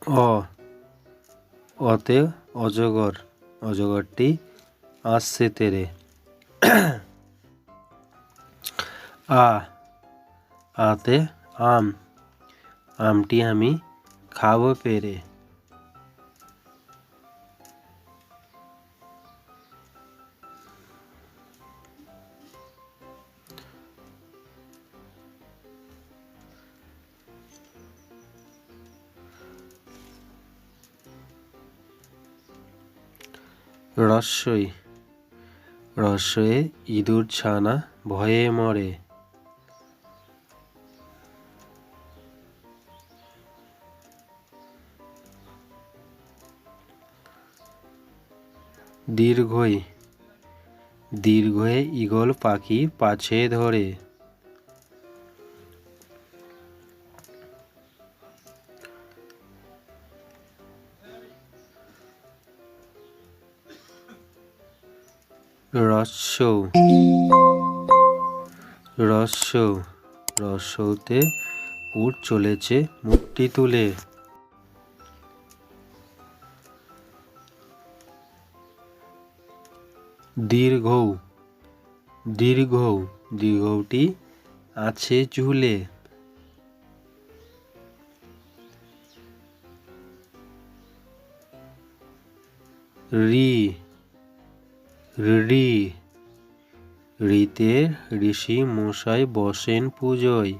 অ অতে অজগর, অজগরটি আসছে তেরে। আ আতে আম, আমটি আমি খাবো পেরে। রস্যই, রস্যয়ে ইঁদুর ছানা ভয়ে মরে। দীর্ঘই, দীর্ঘয়ে ঈগল পাখি পাছে ধরে। রস্য, রস্য, রস্যতে উট চলেছে মুখটি তুলে। দীর্ঘৌ, দীর্ঘৌ, দীর্ঘৌটি আছে ঝুলে। রি, রি, রিতে ঋষি মশাই বসেন পুজোয়।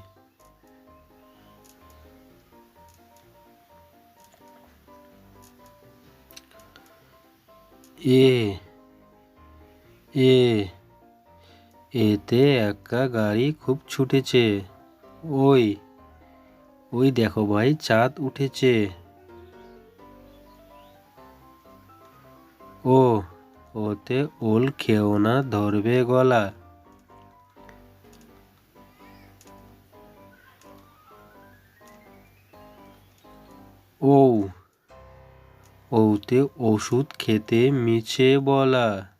এ, এ, এতে একটা গাড়ি খুব ছুটেছে। ওই, ওই দেখো ভাই চাঁদ উঠেছে। ও, ওতে ওল খেও না ধরবে গলা। ঔ, ওতে ওষুধ খেতে মিছে বলা।